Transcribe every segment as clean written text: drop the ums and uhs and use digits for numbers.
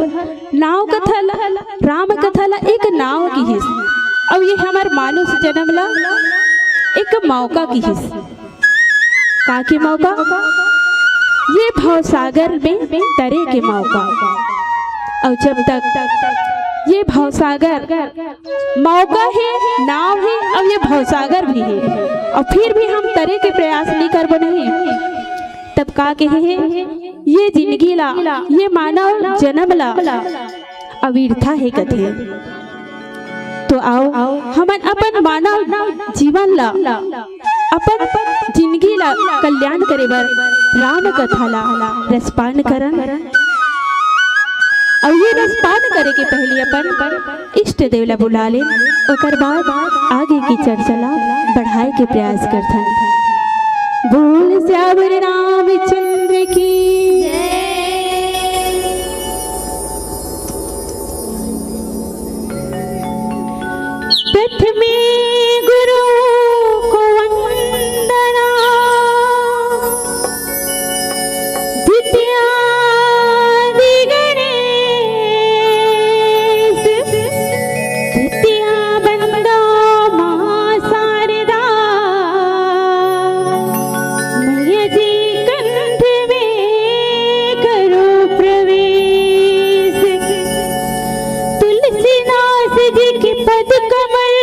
नाव कथल राम कथला एक नाव की हिस और ये हमार मानुष जन्म ला एक मौका की हिस का के मौका ये भवसागर में तरे के मौका। और जब तक ये भवसागर मौका है नाव है और ये भवसागर भी है और फिर भी हम तरे के प्रयास नहीं कर बने तब का कहे ये जिंदगी ला ये मानव जन्म ला अविरथा है कथे। तो आओ हमन अपन मानव जीवन ला अपन जिंदगी ला कल्याण करे बर राम कथा ला रसपान करन और ये रसपान करे के पहले अपन इष्ट देव ला बुला ले ओकर बाद आगे की चर्चा ला बढ़ाए के प्रयास करथन। बोल श्यावर रामचंद्र की प्रथमे गुरु को वंदना द्वितीया गणेश तृतीया बंदो मां शारदा मैया जी कंठ में करो प्रवेश तुलसीदास जी के पद कमल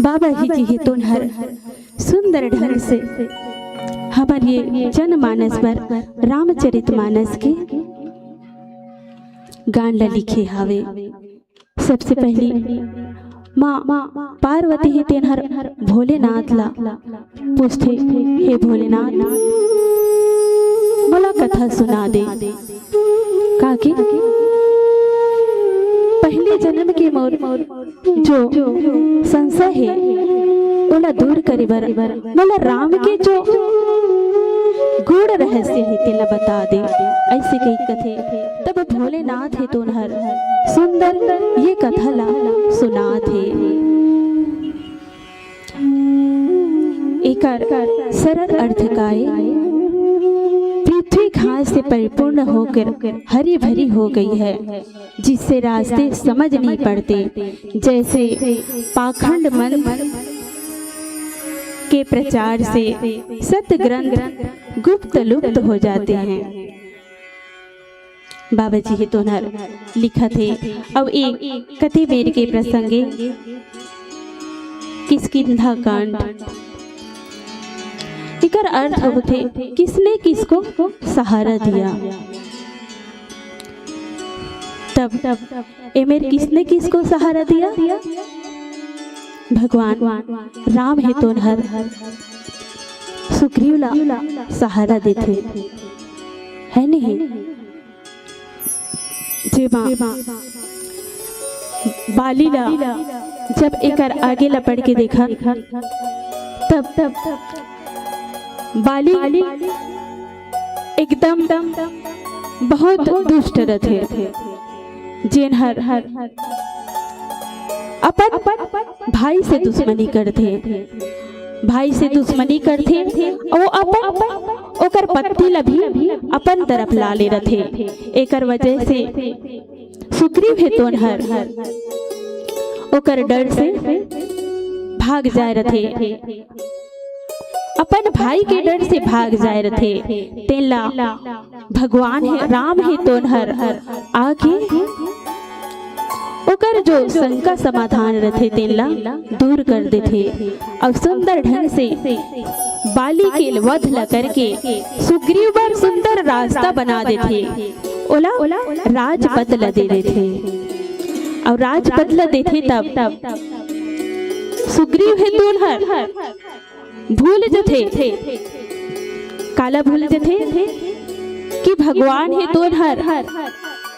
बाबा जी ही तो हर सुंदर ढंग से हमारे ये जनमानस पर रामचरितमानस के गान ला लिखे हावे। सबसे पहली माँ पार्वती ही तेन हर भोलेनाथ ला पूछते, हे भोलेनाथ मोला कथा सुना दे, काके पहले जन्म के मोर जो संशय है ओला दूर करे बर मोला राम के जो गूढ़ रहस्य है तेला बता दे। ऐसे कई कथे तब भोलेनाथ है तोनहर सुंदर ये कथा ला सुना थे। एकर सरल अर्थ काय पृथ्वी घास से परिपूर्ण होकर हरी भरी हो गई है, जिससे रास्ते समझ नहीं पड़ते। जैसे पाखंड मन के प्रचार से सत्य ग्रंथ गुप्त लुप्त हो जाते हैं। बाबा जी ही तो नर लिखा थे। अब एक कथे बेर के प्रसंगे किसकिंधा कांड इकर अर्थ होते किसने किसको सहारा दिया। तब एमेर किसने किसको सहारा दिया? भगवान राम है तो हर सुग्रीव ला सहारा देते है नहीं। बाली ला जब एकर आगे लपट के देखा तब बाली एकदम बहुत दुष्ट थे, जिन हर अपन भाई से दुश्मनी करते, भाई से दुश्मनी करते और अपन ओकर पत्ती ला भी अपन तरफ ला ले रथे। एकर वजह से सुग्रीव है तो हर ओकर डर से भाग जाए रथे, अपन भाई के डर से भाग जाए रथे। तेला भगवान है राम है तो हर आके ओकर जो शंका समाधान रथे तेला दूर कर देते और सुंदर ढंग से बाली के वध ला करके सुग्रीव पर सुंदर रास्ता बना देते। ओला राजपद ला दे देते और राजपद ला देते। तब सुग्रीव है तो हर भूल जथे काला भूल जथे कि भगवान है तो हर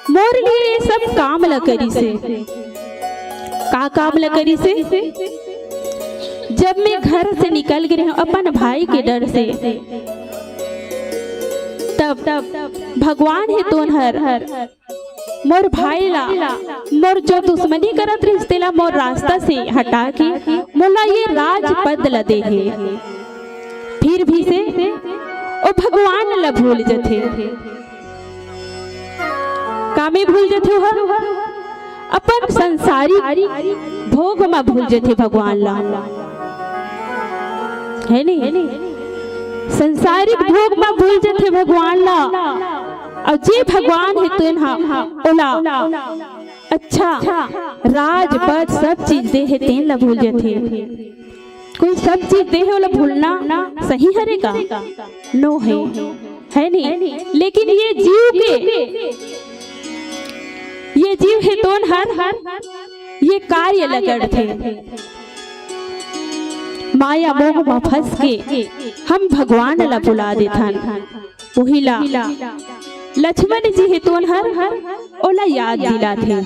मोर लिए ये सब काम ला करी से। का काम ला करी से? जब मैं घर से निकल गई हूँ अपन भाई के डर से, तब भगवान है तो हर मोर भाई ला मोर जो दुश्मनी करत रिश्ते ला मोर रास्ता से हटा के मोला ये राजपद ला दे है। फिर भी से ओ भगवान ला भूल जथे, कामे भूल जथे हो अपन संसारी भोग में भूल जथे भगवान ला है नहीं। संसारिक भोग में भूल जथे भगवान ला और जे भगवान है तो ओला अच्छा राजपद सब चीज दे है तेन ला भूल जथे। कोई सब चीज दे है ओला भूलना सही हरेगा नो है नहीं। लेकिन ये जीव है तो हर ये कार्य लगड़ थे, माया मोह में फंस के हम भगवान ला बुला देथन। वही ला लक्ष्मण जी है तो हर ओला याद दिला थे।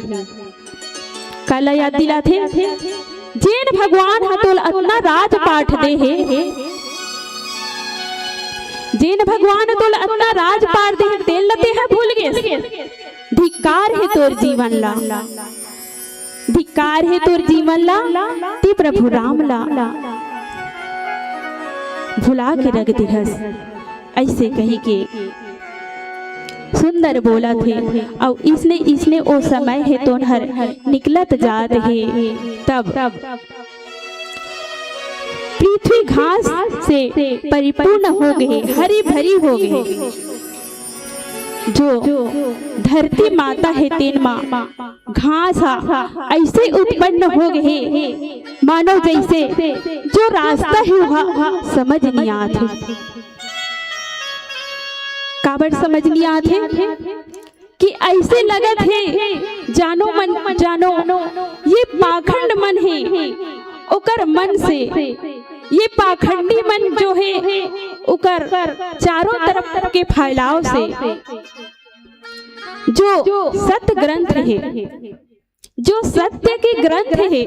काला याद दिला थे जेन भगवान हतोल अपना राजपाठ दे है, जेन भगवान तोल अपना राजपाठ दे तेल लते है भूल गए। धिक्कार है तोर जीवन ला, धिक्कार है तोर जीवन ला ते प्रभु राम ला भुला के रख दिहस। ऐसे कही के सुंदर बोला थे और इसने ओ समय है तो हर निकलत जात है। तब पृथ्वी घास से परिपूर्ण हो गई, हरी भरी हो गई। जो धरती माता है तीन माँ घास ऐसे उत्पन्न हो गए मानो जैसे जो रास्ता है वहाँ समझ नहीं आते। काबर समझ नहीं आते कि ऐसे लगत है जानो मन जानो ये पाखंड मन है ओकर मन से, ये पाखंडी मन जो है ओकर चारों तरफ के फैलाव से जो सत्य ग्रंथ है, जो सत्य के ग्रंथ है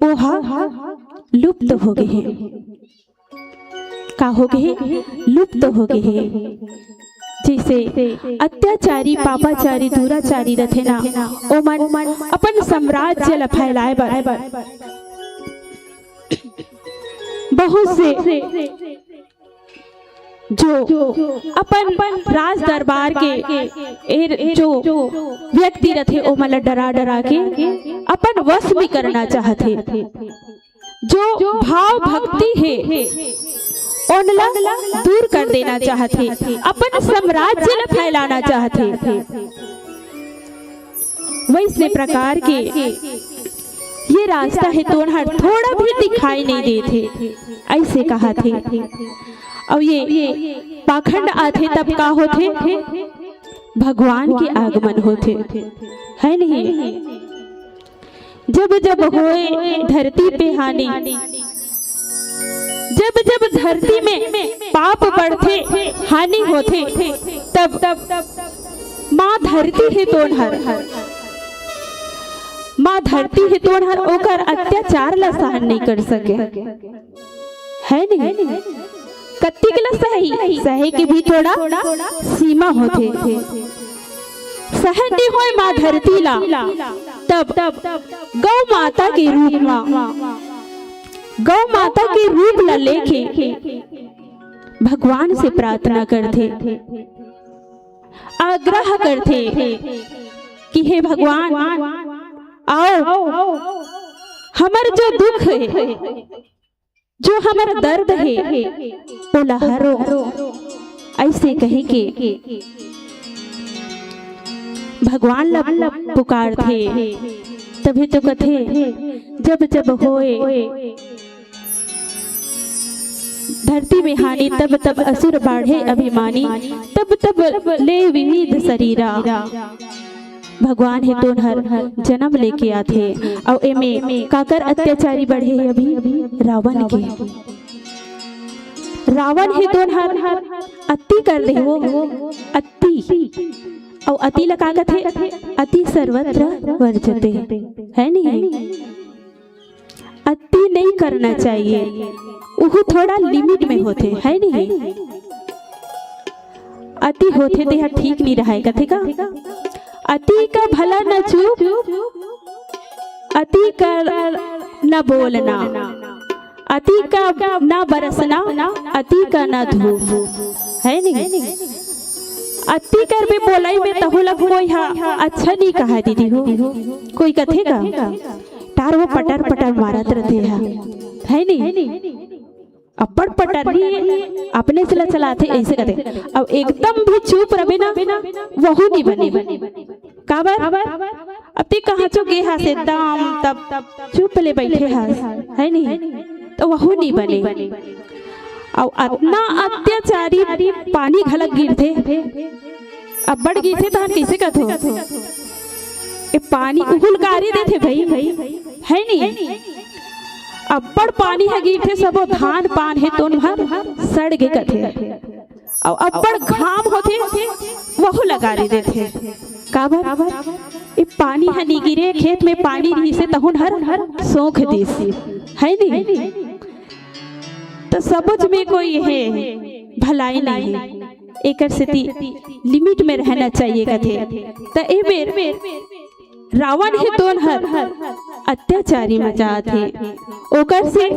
वो लुप्त हो गए हैं। का हो गए? लुप्त हो गए हैं। जैसे अत्याचारी पापाचारी दुराचारी रथे ना ओ मन अपन साम्राज्य ला फैलाए बर बहुत से जो अपन राज दरबार के जो व्यक्ति रथे ओ मला डरा डरा के अपन वश भी करना चाहते। जो भाव भक्ति है उनला दूर कर देना चाहते, अपन साम्राज्य ला फैलाना चाहते। वैसे प्रकार के ये रास्ता है थोड़ा भी दिखाई नहीं देते, ऐसे कहा थे। और ये पाखंड आते तब का होते? भगवान के आगमन होते है नहीं। जब जब होए धरती पे हानि, जब जब धरती में पाप बढ़ते हानि होते तब माँ धरती है तोड़हर, माँ धरती है तोड़हर ओकर अत्याचार ला सहन नहीं कर सके है नहीं। कत्ती के ला सहे के भी थोड़ा सीमा होते, सहन नहीं होए माँ धरती ला तब गौ माता के रूप में, गौ माता के रूप ला लेके भगवान से प्रार्थना करते, आग्रह करते कि हे भगवान आओ हमार जो दुख है, जो हमारा दर्द है वो लहरो। ऐसे कहे के भगवान ला पुकार थे। तभी तो कथे जब जब होए धरती में हानि तब तब असुर बाढ़े अभिमानी, तब तब ले विविध शरीरा। भगवान है तो हर जन्म लेके आते और एमे काकर अत्याचारी बढ़े अभी रावण के। रावण है तो हर अति कर दे वो अति, और अति लगा थे अति सर्वत्र वर्जते है नहीं। अति नहीं करना चाहिए, वो थोड़ा लिमिट में होते है नहीं। अति होते तो ठीक नहीं रहा है कथे का। अति का भला न चूप, अति का न बोलना, अति का न बरसना, अति का न धूप है नहीं। अति कर भी बोलाई में तहो लग कोई अच्छा नहीं कहा दीदी हो, कोई कथे का तार वो पटर पटर मारत रहते है नहीं। अपर पटर ही अपने से चलाते ऐसे कहते। अब एकदम भी चुप रहे ना वहू नहीं बने काबर। अब ती कहाँ चो गे हास एकदम तब चुप ले बैठे हास है नहीं, तो वहू नहीं बने। और इतना अत्याचारी पानी घलक गिरते, अब बढ़ गिरते तो कैसे कथो ए पानी उहुलकारी देते भाई है नहीं। अब्बड़ पानी है गिरते सब धान पान है तो भर सड़ गए कथे, और अब्बड़ घाम होते वह लगा रहे देते काबर। ये पानी है नहीं गिरे खेत में पानी नहीं से तहुन हर सोख देसी है नहीं। तो सबज में कोई है भलाई नहीं है, एक लिमिट में रहना चाहिए कथे। तो ए बेर रावण है तो हर अत्याचारी मचा थे, ओकर से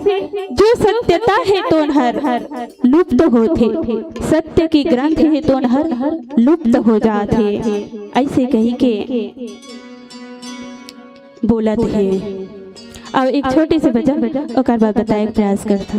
जो सत्यता है तो हर लुप्त होते, सत्य की ग्रंथ है तो हर लुप्त हो जाते। ऐसे कही के बोलत है। अब एक छोटे से बच्चा ओकर बाद बताए प्रयास करता।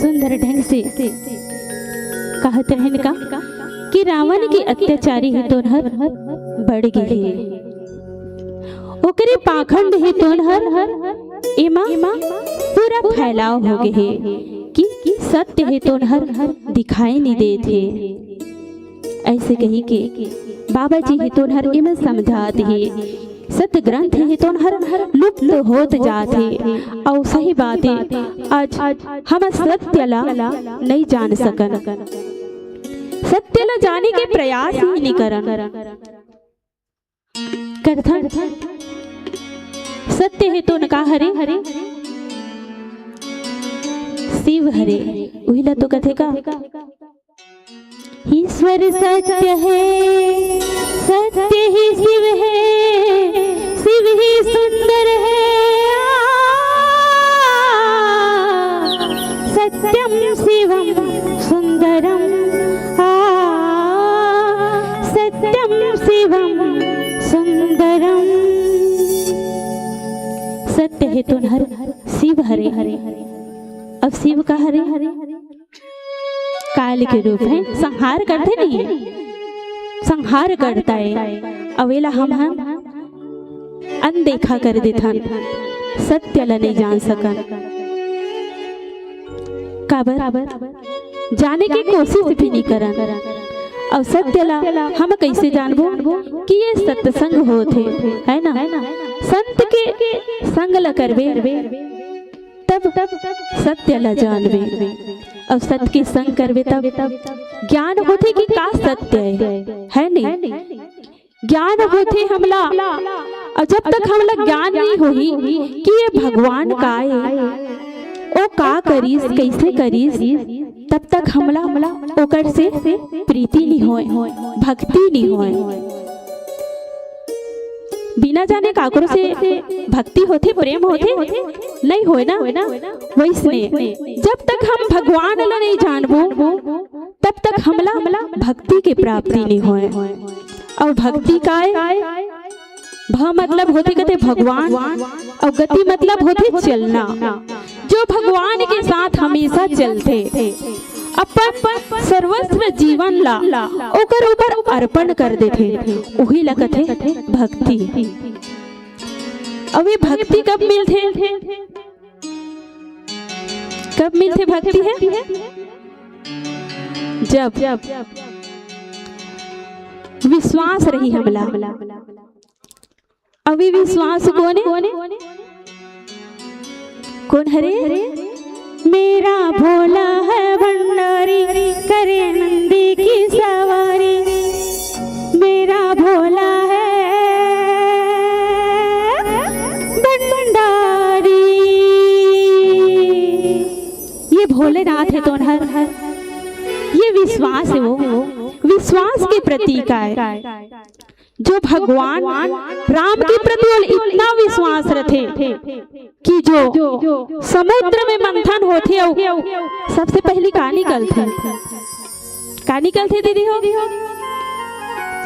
सुंदर ढंग से कहते हैं का कि रावण के अत्याचारी ही तोहर बढ़ गए, ओकरे पाखंड ही तोहर एमा पूरा फैलाव हो गए कि सत्य है तोहर दिखाई नहीं देते। ऐसे कही के बाबा जी ही तोहर एमा समझाते है सत्य ग्रंथ है तोहर लुप्त होत जाते। और सही बात है आज हम सत्य ला नहीं जान सकन, सत्य ला जाने के प्रयास ही नहीं करन करथन। सत्य है तो नका हरे शिव हरे वही ला तो कथे का ईश्वर सत्य है, सत्य ही शिव है, शिव ही सुंदर है। सत्यम शिवम सुंदरम, सत्यम शिवम सुंदरम। सत्य है तो हर शिव हरे हरे। अब शिव का हरे काल के रूप है, संहार करते नहीं, संहार करता है। अवेला हम अनदेखा कर देथन, सत्य ला नहीं जान सकन। काबर जाने की कोशिश भी नहीं करन। और सत्य ला हम कैसे जानबो कि ये सत्संग होते है ना। संत के संग ला करबे तब सत्य ला जानबे। और सत्य के संग करबे तब ज्ञान होते कि का सत्य है नहीं। ज्ञान होते हमला, और जब तक हमला ज्ञान नहीं होही कि ये भगवान का है, ओ का करीस कैसे करीस, तब तक हमला ओकर से प्रीति नहीं होए, भक्ति नहीं होए। बिना जाने काकरो से भक्ति होते, प्रेम होते नहीं होए ना। वैसने जब तक हम भगवान ला नहीं जानबो तब तक हमला भक्ति के प्राप्ति नहीं होए। और भक्ति का भ मतलब होते कहते भगवान, और गति मतलब होते चलना। जो भगवान के साथ हमेशा चलते, अपन सर्वस्व जीवन ला ओकर ऊपर अर्पण कर देते, वही ला कहते भक्ति। अब ये भक्ति कब मिलते, कब मिलते भक्ति है जब विश्वास रही हमला। अभी विश्वास कौन हरे मेरा भोला है भंडारी, करे नंदी की सवारी। मेरा भोला है भंडारी, ये भोलेनाथ है तो हर ये विश्वास है, वो विश्वास के प्रतीक है। जो भगवान राम के प्रति इतना विश्वास रखे कि जो समुद्र में मंथन होते सबसे पहली का निकलते दीदी हो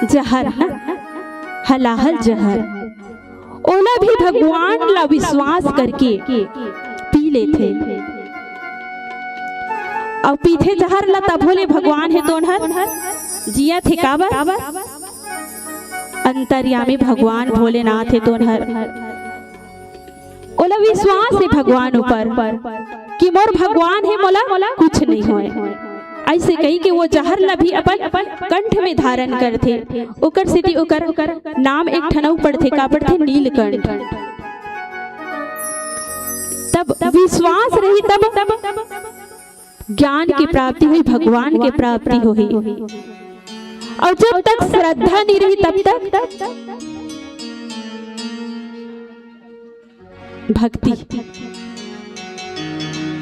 जहर, हलाहल जहर, ओला भी भगवान ला विश्वास करके पी लेते। और पीछे जहर ला तब भोले भगवान है तो जिया थे काबर अंतर्यामी भगवान भोलेनाथ है तो ओला विश्वास है भगवान ऊपर कि मोर भगवान है, मोला कुछ नहीं होए। ऐसे कही कि वो जहर ला भी अपन कंठ में धारण करते, ओकर सिटी ओकर नाम एक ठनऊ पड़ते का पड़ते नीलकंठ। तब विश्वास रही तब ज्ञान की प्राप्ति हुई, भगवान की प्राप्ति हुई। और जब तक श्रद्धा नहीं रही तब तक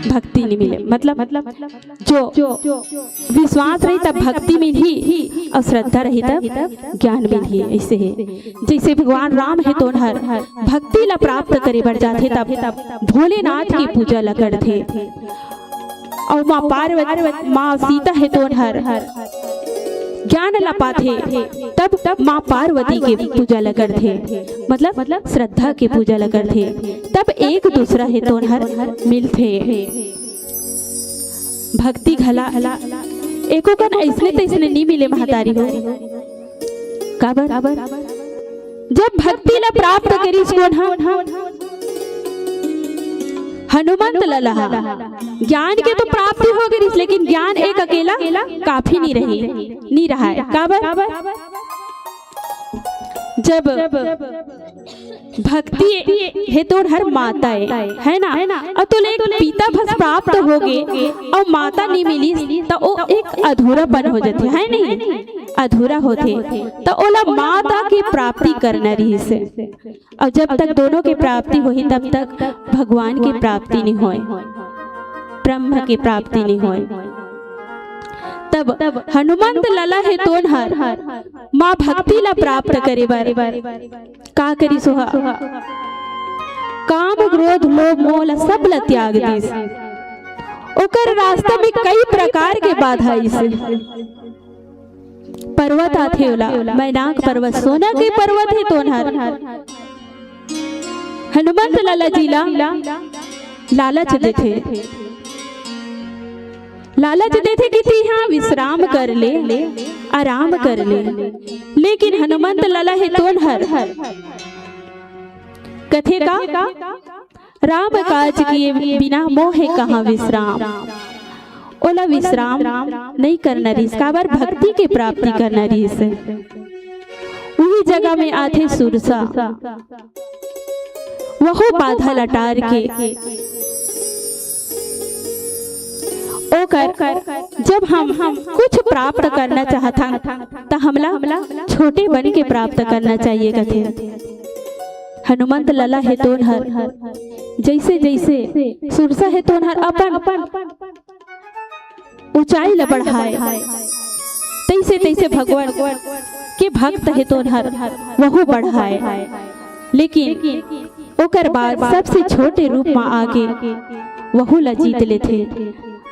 भक्ति नहीं मिले। मतलब जो विश्वास रही तब भक्ति मिली, और श्रद्धा रही तब ज्ञान मिली। ऐसे है जैसे भगवान राम है तो भक्ति ला प्राप्त करे बढ़ जाते, तब भोलेनाथ की पूजा ला करते। और माँ पार्वती माँ सीता है तो ज्ञान ला पाते, तब माँ पार्वती के पूजा ला करते, मतलब श्रद्धा के पूजा ला करते। तब एक दूसरा है तो मिलते। भक्ति घला एको कन ऐसने तैसने नहीं मिले महतारी हो। काबर जब भक्ति ला प्राप्त करी कौन हनुमंत लला ज्ञान के तो प्राप्ति हो गई, लेकिन ज्ञान एक अकेला काफी नहीं रहा है। काबर जब भक्ति है तो हर माता है ना, और तो एक पिता भस प्राप्त हो गए और माता नहीं मिली तो वो एक अधूरापन हो जाते है, नहीं अधूरा होते तो ओला माता की प्राप्ति करना रही से। और जब तक दोनों की प्राप्ति होई तब तक भगवान की प्राप्ति नहीं होए, ब्रह्म की प्राप्ति नहीं होए। तब हनुमंत लला है तोन हर माँ भक्ति ला प्राप्त करे बारे का करी सोहा काम क्रोध लोभ मोह ला सब ला त्याग दिस। ओकर रास्ता में कई प्रकार के बाधा इसे पर्वत आथे ओला मैनाक पर्वत सोना के पर्वत है तोन हर हनुमंत लाला जीला लालच देते कि ती हाँ विश्राम कर ले आराम कर ले, लेकिन हनुमंत लाला है तोन हर कथे का राम काज किए बिना मोहे कहाँ विश्राम। ओला विश्राम नहीं करना रही, काबर भक्ति की प्राप्ति करना रही से। वही जगह में आते सुरसा वह बाधा लटार के जब हम कुछ प्राप्त करना चाहता तो हमला छोटे बन के प्राप्त करना चाहिए कथे। हनुमंत लला है तोन हर जैसे सुरसा है तोन हर अपन ऊंचाई ला बढ़ाए, तैसे भगवान के भक्त है तोन हर वह बढ़ाए। लेकिन ओकर बाद सबसे छोटे रूप में आगे वह ला जीत लेते।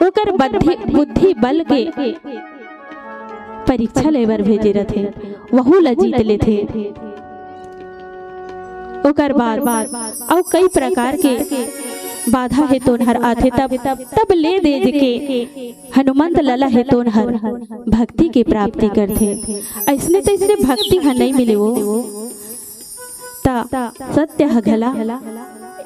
ओकर बुद्धि बल के परीक्षा लेवर भेजे रथे वहू ला जीत लेते। ओकर बाद और कई प्रकार के बाधा है तोन हर आथे तब ले दे के हनुमंत लला है तोन हर भक्ति की प्राप्ति करते। ऐसने तैसने भक्ति ह नहीं मिले वो ता सत्य घला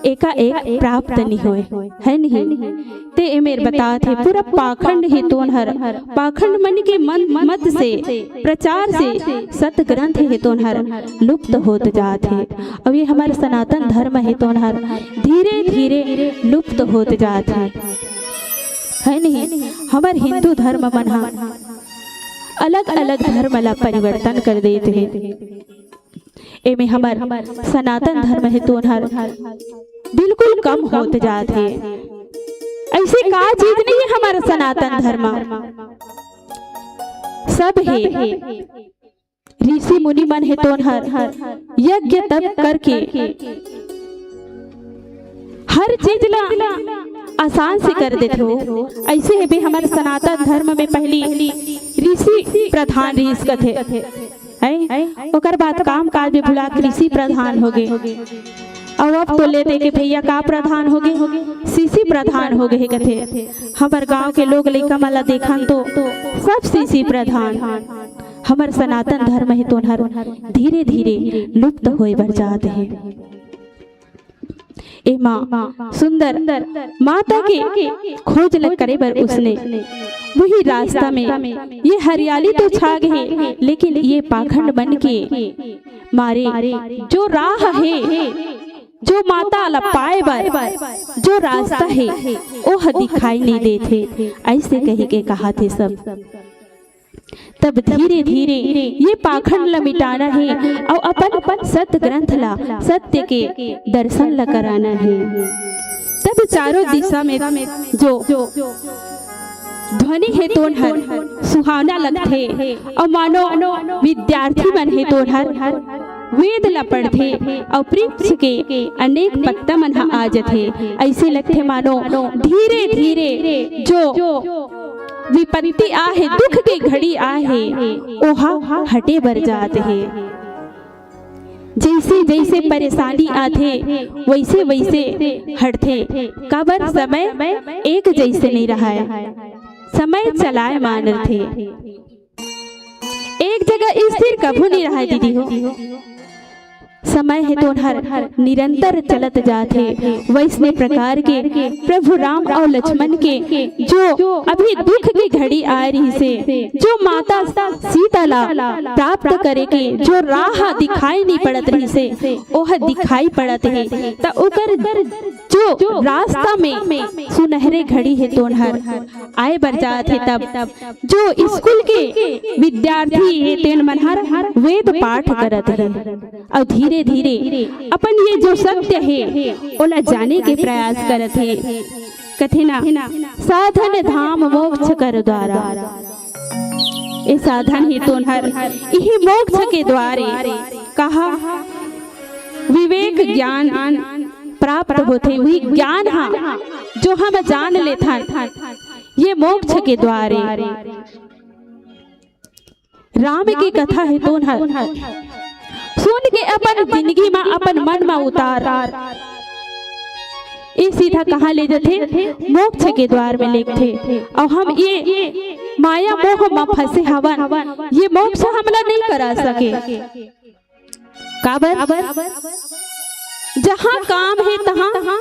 एका एक प्राप्त नहीं होए है नहीं। ते एमेर बता थे पूरा पाखंड है तोन हर पाखंड मन के मत से प्रचार से सत ग्रंथ है तोन हर लुप्त होत जाते। अब ये हमारे सनातन धर्म है तोन हर धीरे धीरे लुप्त होत जाते है नहीं। हमारे हिंदू धर्म मन अलग अलग धर्म ला परिवर्तन कर देते हैं। एमे हमार सनातन धर्म है तोन हर बिल्कुल कम होते जाते। ऐसे का चीज नहीं है हमारा सनातन धर्म, सब है ऋषि मुनि मन है तोन हर यज्ञ तप करके हर चीज ला आसान से कर देते हो। ऐसे है भी हमारे सनातन धर्म में पहली ऋषि प्रधान ऋषि कथे ओकर बाद काम काज में भुला कृषि प्रधान हो गए। अब तो ले दे के भैया का प्रधान हो गए सीसी प्रधान हो गए कथे। हमारे गांव के लोग लइका माला देखन तो सब सीसी प्रधान। हमार सनातन धर्म है तो धीरे धीरे लुप्त होए बर जाते हैं। ए माँ सुंदर माता के खोज लग करे बर उसने वही रास्ता में ये हरियाली तो छा गए, लेकिन ये पाखंड बन के मारे जो राह है जो माता ला पाए बर जो रास्ता है वो दिखाई नहीं देते। ऐसे कही के कहा थे सब। तब धीरे धीरे ये पाखंड ला मिटाना है और अपन सत्य ग्रंथ ला सत्य के दर्शन ला कराना है। तब चारों दिशा में जो ध्वनि है तो सुहावना लगते और मानो विद्यार्थी मन है तो वेद ला पढ़ते और वृक्ष के अनेक पत्ता मन आ जाते। ऐसे लगते मानो धीरे धीरे जो विपत्ति आहे दुख के घड़ी आहे ओहा हटे बर जाते हैं। जैसे जैसे परेशानी आते वैसे वैसे हटते। काबर समय एक जैसे नहीं रहा है। समय चलाए मान थे। एक जगह स्थिर कभू नहीं रहा दीदी हो, समय है तो हर निरंतर चलत जाते। वैसने प्रकार के प्रभु राम और लक्ष्मण के जो अभी दुख की घड़ी आ रही से, जो माता सीता ला प्राप्त करे के जो राह दिखाई नहीं पड़त रही से, ओह दिखाई पड़त है। तो उकर जो रास्ता में सुनहरे घड़ी है तो हर आए बर जात है। तब जो स्कूल के विद्यार्थी है तेन मनहर वेद पाठ करत है और धीरे धीरे अपन ये जो सत्य है ओला जाने के प्रयास करत है। कथे ना साधन धाम मोक्ष कर द्वारा, ये साधन ही तो हर यही मोक्ष के द्वारे कहा विवेक ज्ञान प्राप्त होते। वही ज्ञान हाँ जो हम जान लेथन ये मोक्ष के द्वारे। राम की कथा है तो हर सुन के अपन जिंदगी में अपन मन में उतार ये सीधा कहाँ ले जाते, मोक्ष के द्वार में लेते। और हम ये माया मोह में फंसे हवन, ये मोक्ष हमला नहीं करा सके। काबर जहाँ काम है तहाँ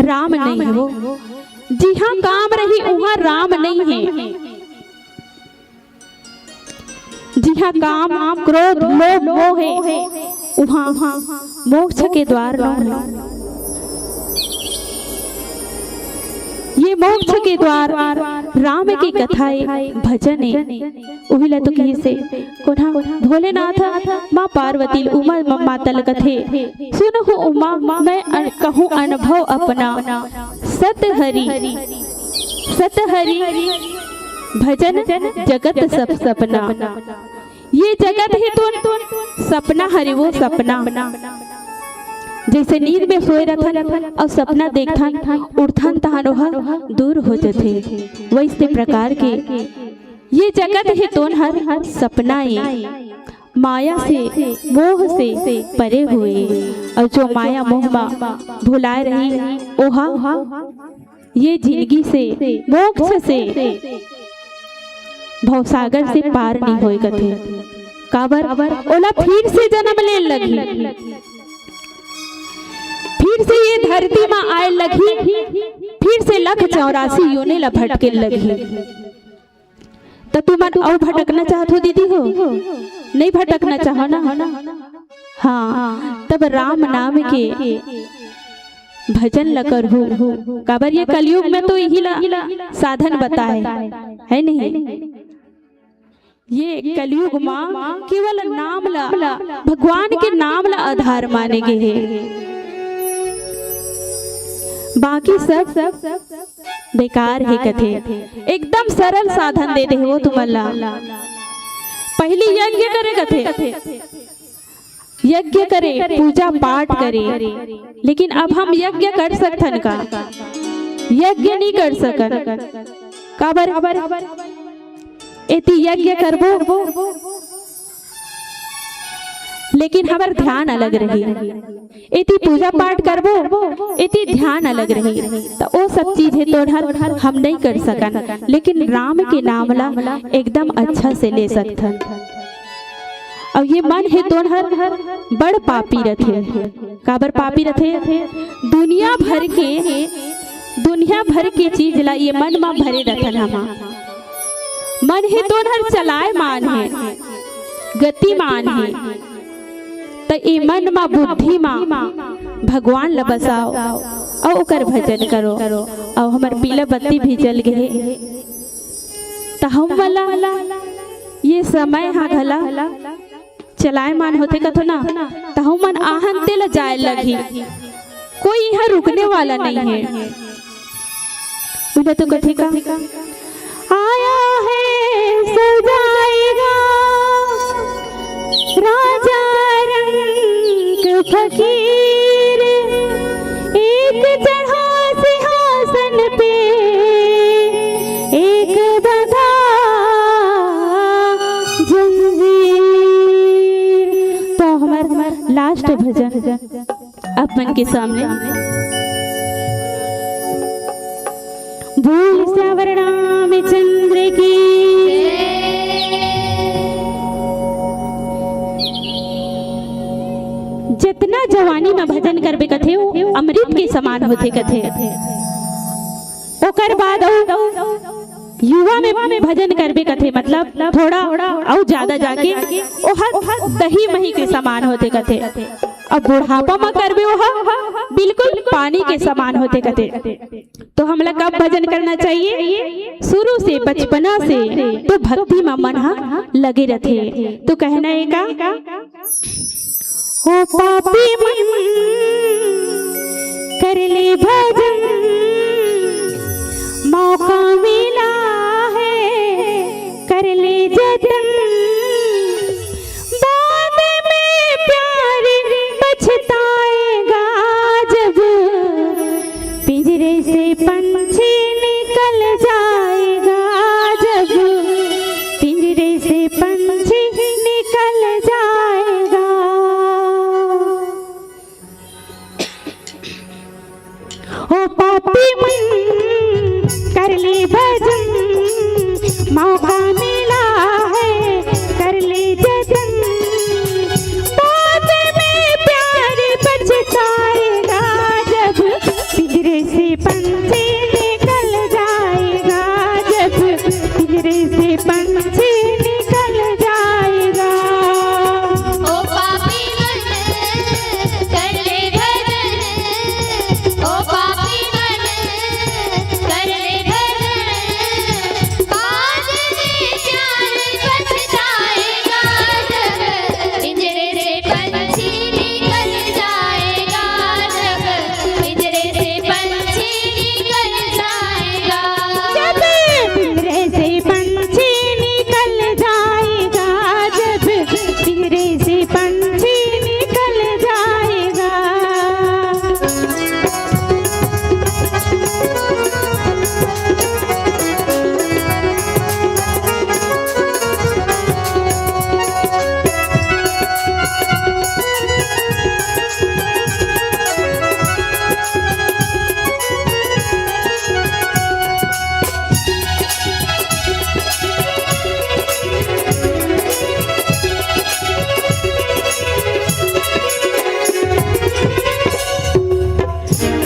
राम नहीं हो, जहाँ काम रही वहाँ राम नहीं है। जहाँ काम क्रोध लोभ मोह है वहाँ मोक्ष के द्वार न। ये मोक्ष के द्वार राम की कथाएं भजन उहिला तो कही से कोना भोलेनाथ माँ पार्वती उमा मातल कथे सुन हो उमा मैं कहूँ अनुभव अपना सत हरि भजन जगत सब सपना। ये जगत है तो सपना हरि वो सपना। जैसे नींद में सोए रहथन और सपना देखथन उठथन तहन वह दूर हो जाते, वैसे प्रकार के ये जगत है तो हर सपना माया से मोह से परे हुए। और जो माया मोह में भुलाए रही ओहा ये जिंदगी से मोक्ष से भवसागर से पार नहीं होए कथे। काबर ओला फिर से जन्म ले लगी, फिर से ये धरती में आए लगी, फिर से 184 योनि ला भटके लगी। तो तुम और भटकना चाहत हो दीदी हो, नहीं भटकना चाहो ना। हाँ तब राम नाम के भजन ल करहु। काबर ये कलयुग में तो यही साधन बताए है नहीं। ये कलयुग माँ केवल नाम ला भगवान के नाम ला आधार माने गए हैं, बाकी सब बेकार है कथे। एकदम सरल साधन दे दे वो तुम्हारा। पहली यज्ञ करे कथे, यज्ञ करे पूजा पाठ करे, लेकिन अब हम यज्ञ कर सकथन का, यज्ञ नहीं कर सकन। काबर एति यज्ञ करबो लेकिन हमार ध्यान अलग रही, एति पूजा पाठ करबो एति ध्यान अलग रही। तो वो सब चीज है तो हम नहीं कर सकन, लेकिन राम के नाम ला एकदम अच्छा से ले सकथन। और ये मन है तो हर बड़ पापी रथे। काबर पापी रथे, दुनिया भर के चीज ला ये मन में भरे रथन। हम मन है तो हर चलाए मान है, गतिमान है। तो ये मन मा बुद्धि मा भगवान ला बसाओ और ओकर भजन करो। और हमार पीला बत्ती भी जल गए तो हम वाला ये समय हाँ घला चलाए मान होते कथो ना। तो हम मन आहन ते ला जाए लगी, कोई यहाँ रुकने वाला नहीं है। उन्हें तो कथे का आया है सजाएगा राजा रंग फकीर, एक चढ़ा सिंहासन पे एक बंधा जंजीर। तो हमार लास्ट भजन अपन के सामने भूल सवरना में अमृत के समान होते कथे। ओकर बाद युवा में भजन करबे कथे, मतलब थोड़ा और ज्यादा जाके ओहा दही मही के समान होते कथे। अब बुढ़ापा में करबे ओहा बिल्कुल पानी के समान होते कथे। तो हमला कब भजन करना चाहिए? शुरू से, बचपना से तो भक्ति में मन लगे रहते। तो कहना है का, ओ पापी मन कर ले भजन, मौका मिला है कर ले जतन, बाद में प्यार पछताएगा जब पिंजरे से पंछी निकल जाएगा, जब पिंजरे से पंछी निकल जाएगा। ओ पापी मन कर ले भजन, मौका मिला है कर ले जतन, बाद में प्यार पछताएगा जब पिंजरे से पंछी निकल जाएगा, जब पिंजरे से पंछी निकल जाएगा। ओ पापी मन कर ले भजन, ओ पापी मन कर ले भजन, बाद में प्यार पछताएगा जब पिंजरे से पंछी निकल जाएगा, जब पिंजरे से पंछी निकल जाएगा। जब पिंजरे से पंछी निकल जाएगा, जब पिंजरे से पंछी निकल जाएगा।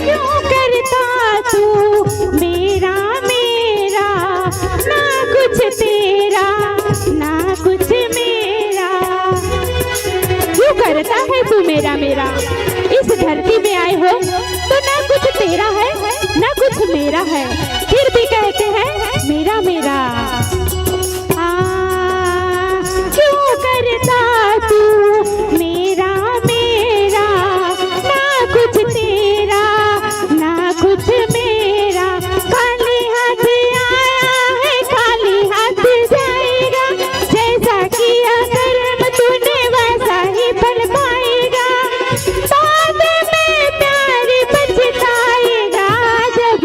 क्यों करता तू मेरा मेरा, ना कुछ तेरा ना कुछ मेरा। क्यों करता है तू मेरा मेरा? इस धरती में आए हो तो ना कुछ तेरा है ना कुछ मेरा है, फिर भी कहते हैं मेरा मेरा। क्यों करता तू मेरा मेरा, ना कुछ तेरा ना कुछ मेरा। खाली हाथ आया है खाली हाथ जाएगा, जैसा किया कर्म तूने वैसा ही फल पाएगा। बाद में प्यार पछताएगा जब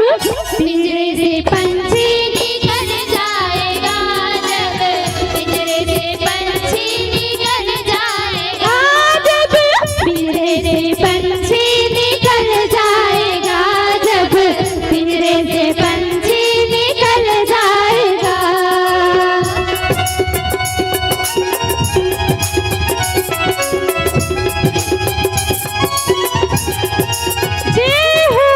पिंजरे से पंछी निकल जाएगा, जब पिंजरे से पंछी निकल जाएगा, जब पिंजरे से पंछी निकल जाएगा, जब पिंजरे से पंछी निकल जाएगा। जय हो।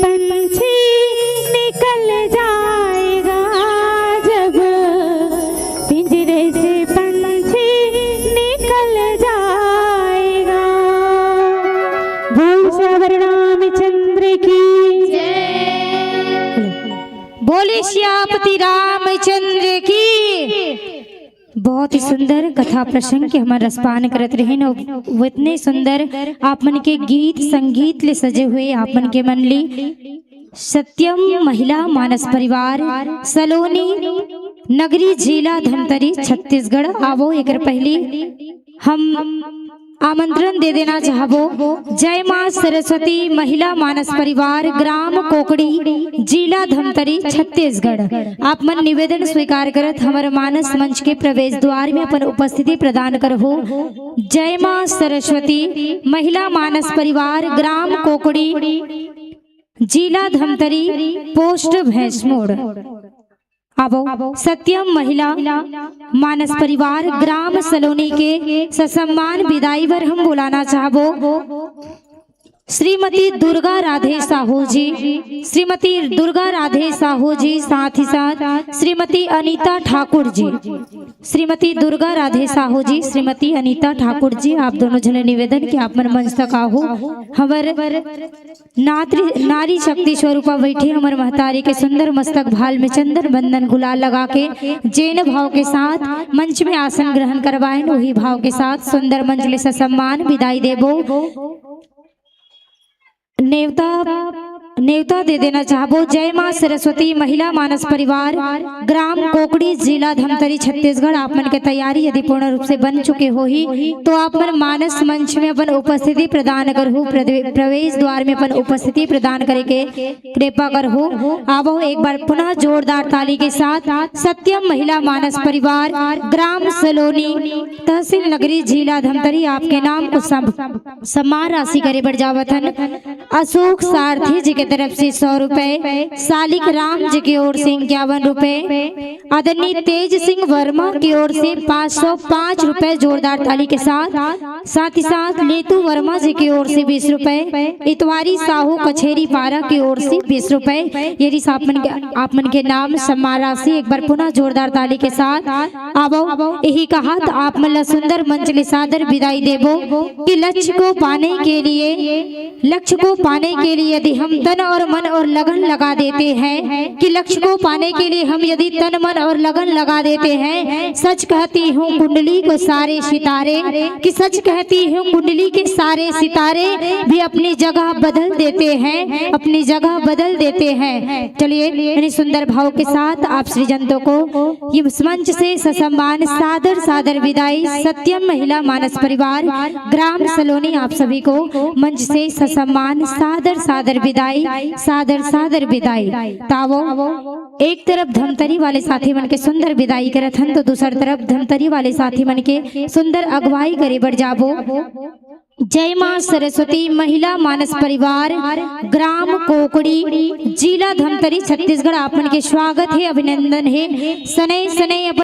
पंछी निकल जाएगा, जब पिंजरे से पंछी निकल जाएगा। बोल श्यावर रामचंद्र की बोले श्यापति रामचंद्र की। बहुत ही सुंदर कथा प्रसंग के हमारे रसपान करत रहे न, वो इतने सुंदर आप मन के गीत संगीत ले सजे हुए आप मन के मन ली। सत्यम महिला मानस परिवार सलोनी नगरी जिला धमतरी छत्तीसगढ़। आवो एक पहली हम आमंत्रण दे देना चाहबो। जय मां सरस्वती महिला मानस परिवार ग्राम कोकड़ी जिला धमतरी छत्तीसगढ़। आप मन निवेदन स्वीकार करत हमारे मानस मंच के प्रवेश द्वार में अपन उपस्थिति प्रदान करहो। जय मां सरस्वती महिला मानस परिवार ग्राम कोकड़ी जिला धमतरी पोस्ट भैंसमोड़। आवो सत्यम महिला मानस परिवार ग्राम सलोनी के ससम्मान विदाई पर हम बुलाना चाहबो श्रीमती दुर्गा राधे साहू जी, श्रीमती दुर्गा राधे साहू जी, साथ ही साथ श्रीमती अनीता ठाकुर जी, श्रीमती दुर्गा राधे साहू जी, श्रीमती अनीता ठाकुर जी। आप दोनों जने निवेदन कि आप मन मंच तक आहू। हमार नारी शक्ति स्वरूपा बैठी हमार महतारी के सुंदर मस्तक भाल में चंदन बंदन गुलाल लगा के जैन भाव के साथ मंच में आसन ग्रहण करवाएं। वही भाव के साथ सुंदर मंच ले सम्मान विदाई देबो। नेवता दे देना चाहबो। जय मां सरस्वती महिला मानस परिवार ग्राम कोकड़ी जिला धमतरी छत्तीसगढ़। आप मन के तैयारी यदि पूर्ण रूप से बन चुके हो ही तो आप मन मानस मंच में अपन उपस्थिति प्रदान करहु। प्रवेश द्वार में अपन उपस्थिति प्रदान करे के कृपा करहु। आवो एक बार पुनः जोरदार ताली के साथ सत्यम महिला मानस परिवार ग्राम सलोनी तहसील नगरी जिला धमतरी आपके नाम को सम्मान राशि करे बढ़ जावतन। अशोक सारथी जी के तरफ से 100 रुपए, सालिक राम जी की ओर से 51 रुपए, आदरणीय तेज सिंह वर्मा की ओर से 505 रुपए जोरदार ताली के साथ ही साथ लेतू वर्मा जी की ओर से 20 रुपए, इतवारी साहू कछेरी पारा की ओर से 20 रुपए। यदि आप मन के नाम सम्मान राशि एक बार पुनः जोरदार ताली के साथ आवो। यही कहा तो आप मन सुंदर मंच ले सादर विदाई देबो कि लक्ष्य को पाने के लिए यदि हम तन और मन और लगन लगा देते हैं, कि लक्ष्य को पाने के लिए हम यदि तन मन और लगन लगा देते हैं, सच कहती हूँ कुंडली को सारे सितारे, कि सच कहती हूँ कुंडली के सारे सितारे भी अपनी जगह बदल देते हैं, अपनी जगह बदल देते हैं। चलिए सुंदर भाव के साथ आप सृजनों को ये मंच से ससम्मान सादर विदाई। सत्यम महिला मानस परिवार ग्राम सलोनी आप सभी को मंच से ससम्मान सादर विदाई। तावो एक तरफ धमतरी वाले साथी मन के सुंदर विदाई करत हन तो दूसर तरफ धमतरी वाले साथी मन के सुंदर अगुवाई करे बढ़ जाबो। जय मां सरस्वती महिला मानस परिवार ग्राम कोकड़ी जिला धमतरी छत्तीसगढ़। आप मन के स्वागत है, अभिनंदन है। सने